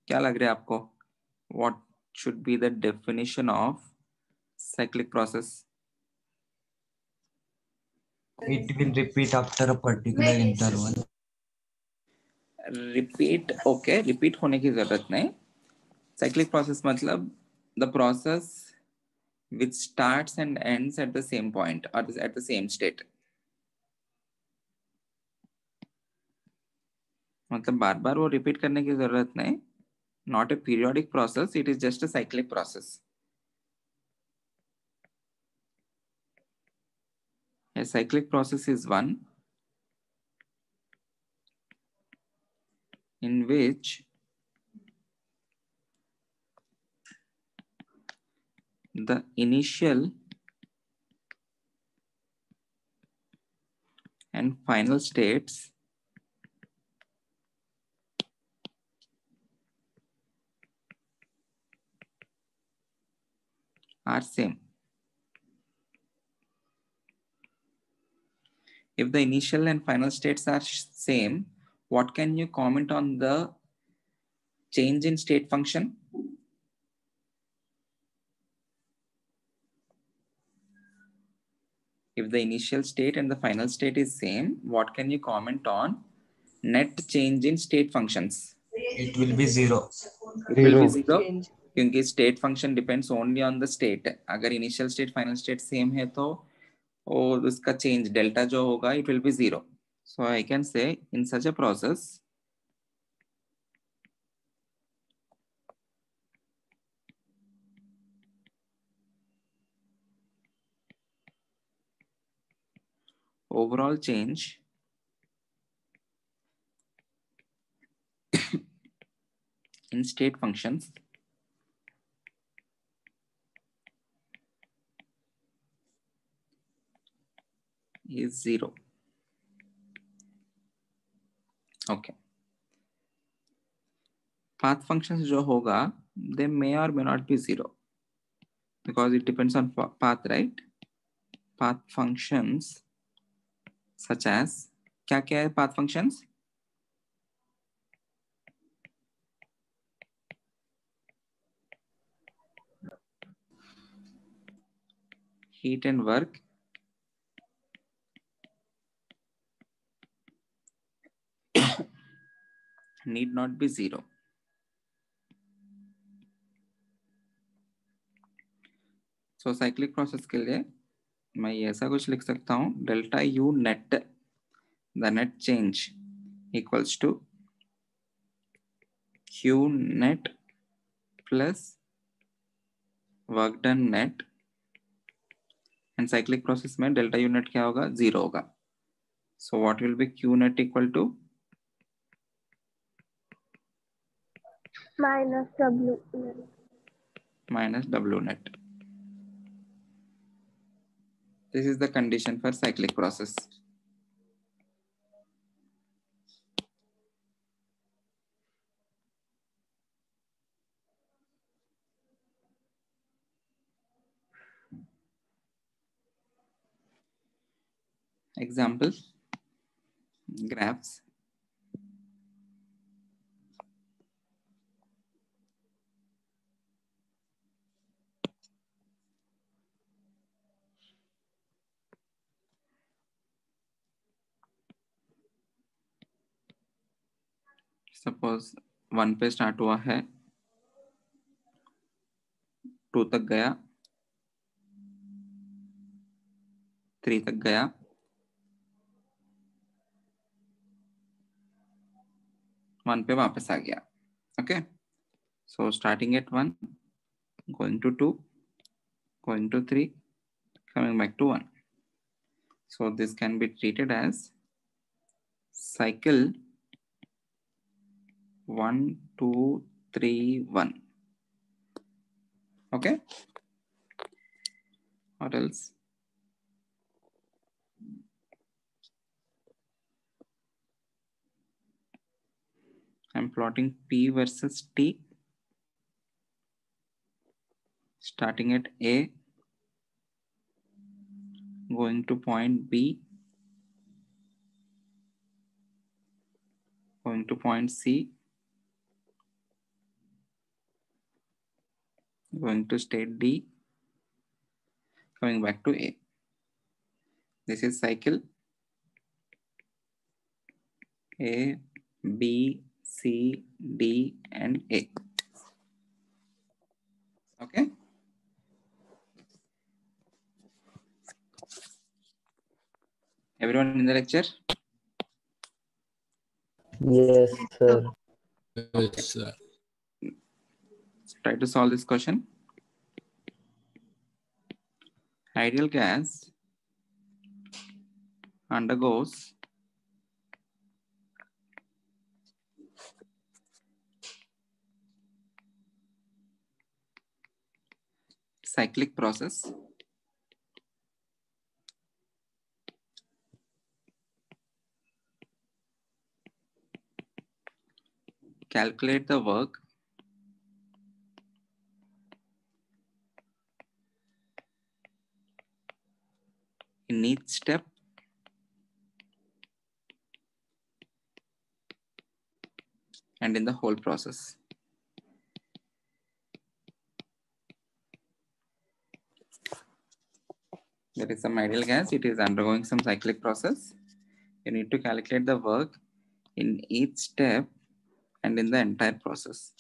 क्या लग रहा है आपको? What should be the definition of cyclic process? It will repeat after a particular interval. Repeat, okay, repeat होने की जरूरत नहीं. Cyclic process मतलब the process which starts and ends at the same point or at the same state. मतलब बार बार वो repeat करने की जरूरत नहीं. Not a periodic process, it is just a cyclic process. A cyclic process is one in which the initial and final states are same. If the initial and final states are same, what can you comment on the change in state function? If the initial state and the final state is same, what can you comment on net change in state functions? It will be 0. Will be 0 क्योंकि state function depends only on the state. अगर initial state final state same है तो और उसका change delta जो होगा it will be 0. So I can say in such a process overall change in state functions is 0. Okay. Path functions जो होगा they may or may not be 0 because it depends on path, right? Path functions such as क्या क्या है path functions? Heat and work, need not be 0. So cyclic process के लिए मैं ऐसा कुछ लिख सकता हूँ delta U net, the net change equals to Q net plus work done net, and cyclic process में delta U net क्या होगा? 0 होगा. So what will be Q net equal to? minus W. Minus W net. This is the condition for cyclic process. Example, graphs. Suppose 1 पे start हुआ है, 2 तक गया, 3 तक गया, 1 पे वापस आ गया. Okay, so starting at 1, going to 2, going to 3, coming back to 1. So this can be treated as cycle 1, 2, 3, 1. Okay, or else I'm plotting P versus T, starting at A, going to point B, going to point C, going to state D, coming back to A. This is cycle A, B, C, D, and A. Okay. Everyone in the lecture? Yes, sir. Yes, sir. Try to solve this question. Ideal gas undergoes cyclic process. Calculate the work in each step and in the whole process. There is some ideal gas, it is undergoing some cyclic process. You need to calculate the work in each step and in the entire process.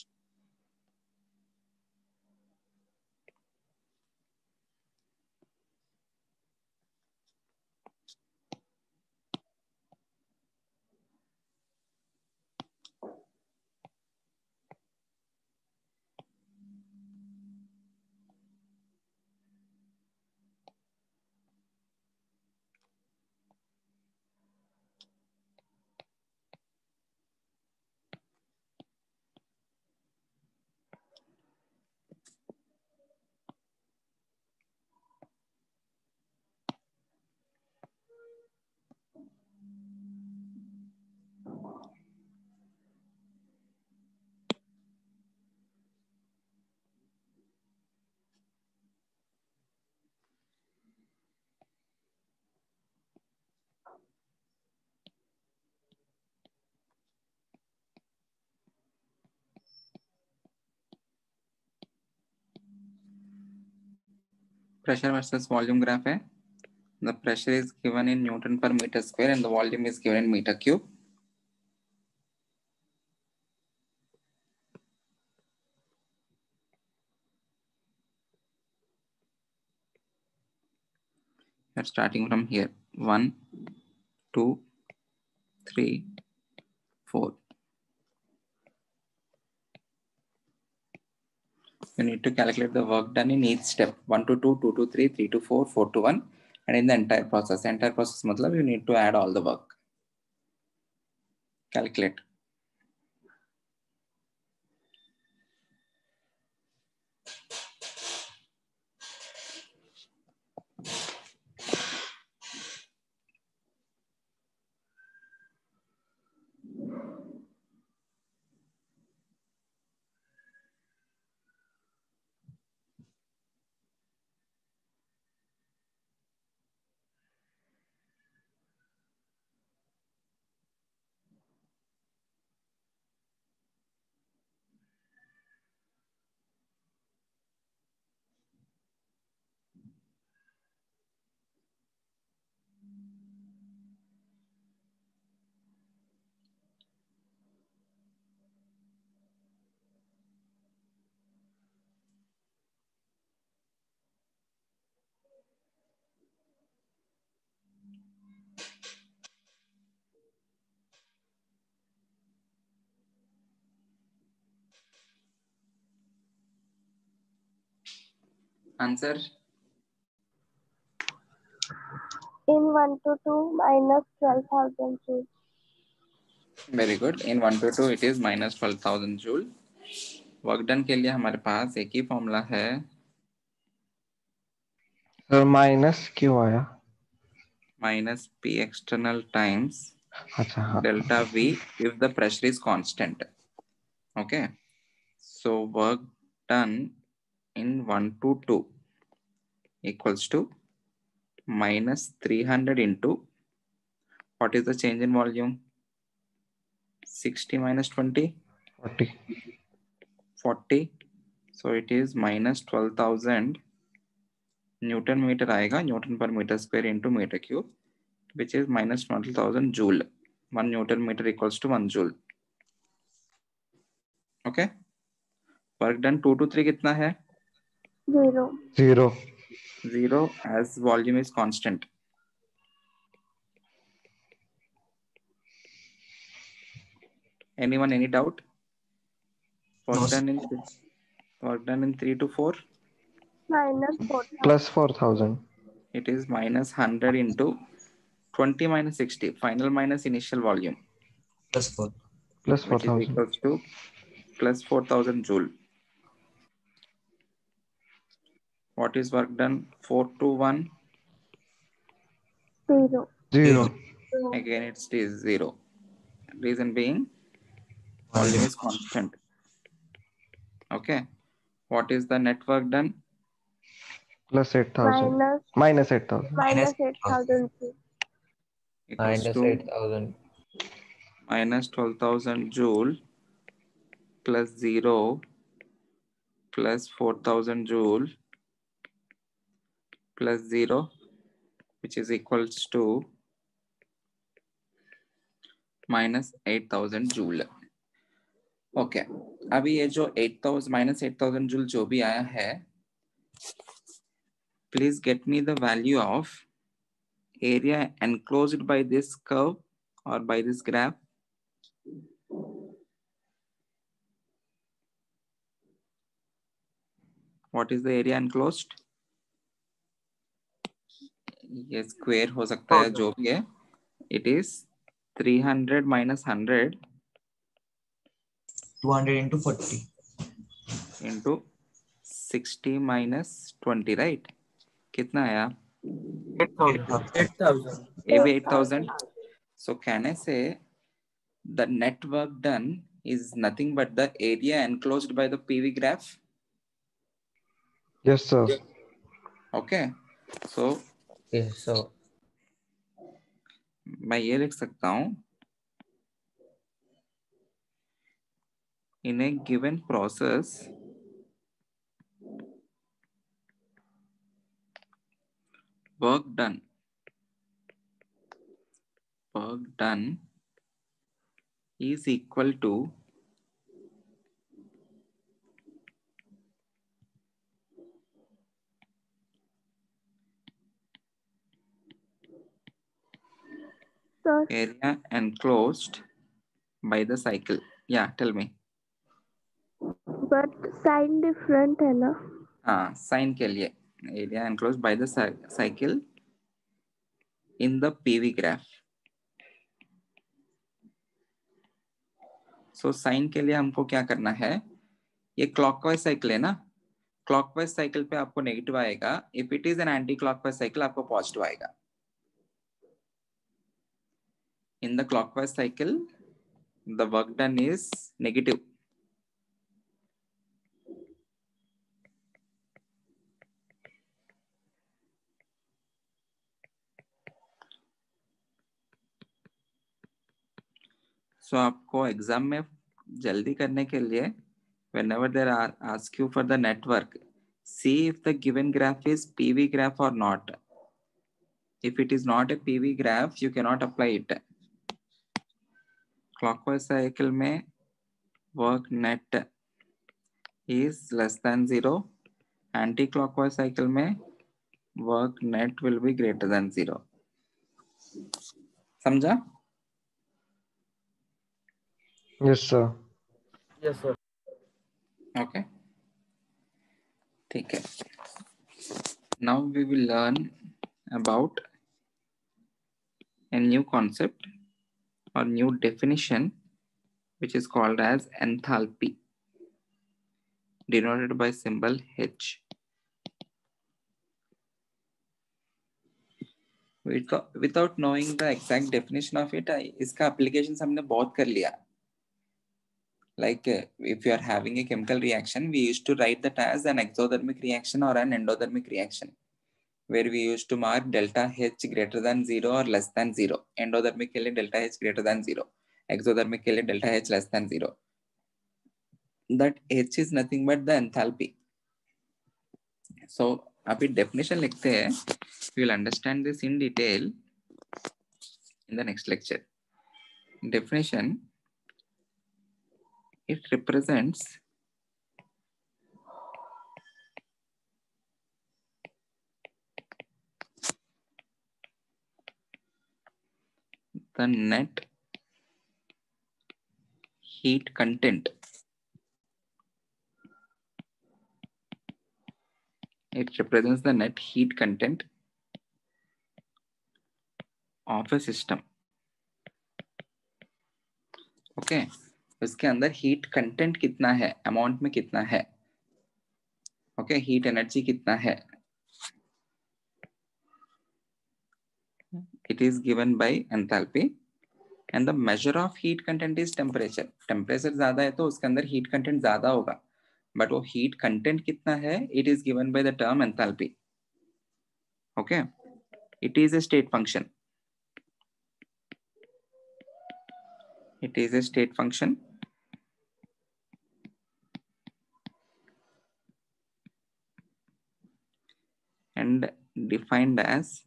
Pressure versus volume graph है. The pressure is given in Newton per meter square and the volume is given in meter cube. We are starting from here. 1, 2, 3, 4. You need to calculate the work done in each step. 1 to 2, 2 to 3, 3 to 4, 4 to 1, and in the entire process. Entire process matlab you need to add all the work. Calculate. Answer. In 1 to 2 minus 12,000 joules. Very good. In 1 to 2 it is minus 12,000 joule. Work done के लिए हमारे पास एक ही formula है. Sir minus क्यों आया? Minus P external times अच्छा हाँ. delta V if the pressure is constant. Okay. So work done in 1 to 2 equals to minus 300 into what is the change in volume? 60 minus 20? 40. 40. So it is minus 12,000 Newton meter आएगा, Newton per meter square into meter cube, which is minus 12,000 joule. 1 Newton meter equals to 1 joule. Okay. Work done 2 to 3 कितना है? 0. 0. 0 as volume is constant. Anyone any doubt? Work done in 3 to 4. Minus 4,000. Plus 4,000. It is minus 100 into 20 minus 60. Final minus initial volume. Plus 4. Plus Which is 4,000. equals to plus 4,000 joule. What is work done? 4 to 1. 0. 0. Again, it is 0. Reason being, volume is constant. Okay. What is the net work done? Plus 8,000. Minus 8,000. Minus 8,000. Equals Minus to 8,000. minus 12,000 joule plus 0 plus 4,000 joule plus 0, which is equals to minus 8,000 joule. Okay अभी ये जो 8,000 minus 8,000 joule जो भी आया है, please get me the value of area enclosed by this curve or by this graph. What is the area enclosed? ये square हो सकता है, जो भी है. It is 300 minus 100 200 into 40 into 60 minus 20, right? कितना आया? 8,000. ये भी 8,000. So can I say the net work done is nothing but the area enclosed by the PV graph? Yes, sir. Okay. So Yes, so मैं ये लिख सकता हूँ, in a given process work done is equal to Sir, area enclosed by the cycle. Yeah, tell me. but sign different है ना? हाँ, sign के लिए area enclosed by the cycle in the PV graph. So sign के लिए हमको क्या करना है? ये क्लॉकवाइज साइकिल है ना, क्लॉकवाइज साइकिल पे आपको नेगेटिव आएगा. If it is an anti clockwise cycle आपको पॉजिटिव आएगा. In the clockwise cycle, the work done is negative. So आपको एग्जाम में जल्दी करने के लिए, whenever they ask you for the network, see if the given graph is PV graph or not. If it is not a PV graph, you cannot apply it. Clockwise cycle में work net is less than 0. Anti-clockwise cycle में work net will be greater than 0. समझा? Yes, sir. Yes, sir. Okay. ठीक है. Now we will learn about a new concept or new definition which is called as enthalpy, denoted by symbol H. Without knowing the exact definition of it, इसका applications हमने बहुत कर लिया. Like if you are having a chemical reaction, we used to write that as an exothermic reaction or an endothermic reaction, where we used to mark delta H greater than 0 or less than 0. Endothermic के लिए delta H greater than 0. Exothermic के लिए delta H less than 0. That H is nothing but the enthalpy. So अभी definition लिखते हैं. We will understand this in detail in the next lecture. Definition: it represents the net heat content. It represents the net heat content of a system. Okay. उसके अंदर heat content कितना है, amount में कितना है, okay, heat energy कितना है, It is given by enthalpy. And the measure of heat content is temperature. Temperature ज़्यादा है तो उसके अंदर heat content ज़्यादा होगा. But वो heat content कितना है? It is given by the term enthalpy. Okay. It is a state function. It is a state function. And defined as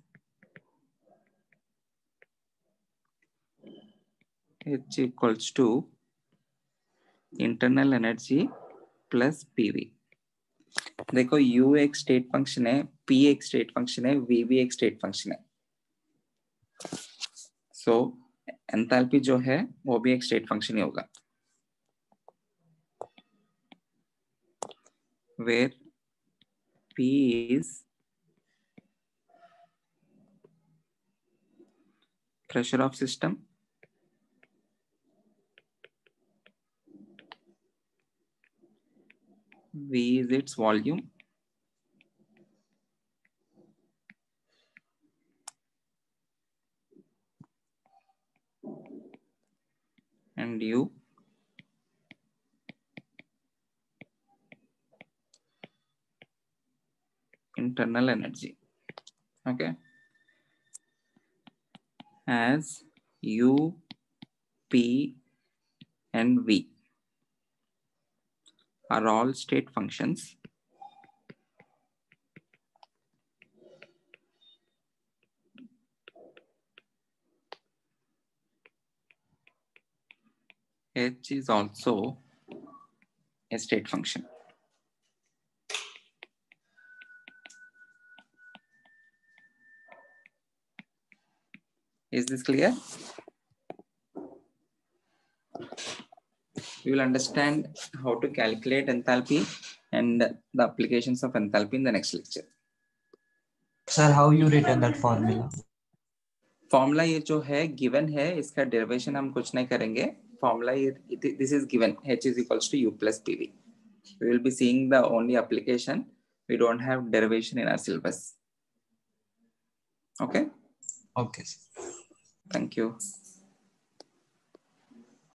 H equals to internal energy plus PV. देखो U एक state function है, P एक state function है, V भी एक state function है. So enthalpy जो है वो भी एक स्टेट फंक्शन ही होगा. Where P is pressure of system, V is its volume, and U internal energy. Okay. As U, P, and V are all state functions, H is also a state function. Is this clear? We will understand how to calculate enthalpy and the applications of enthalpy in the next lecture. Sir, how you written that formula? Formula ये जो है given है, इसका derivation हम कुछ नहीं करेंगे. Formula this is given. H is equals to U plus PV. We will be seeing the only application. We don't have derivation in our syllabus. Okay. Okay. Thank you.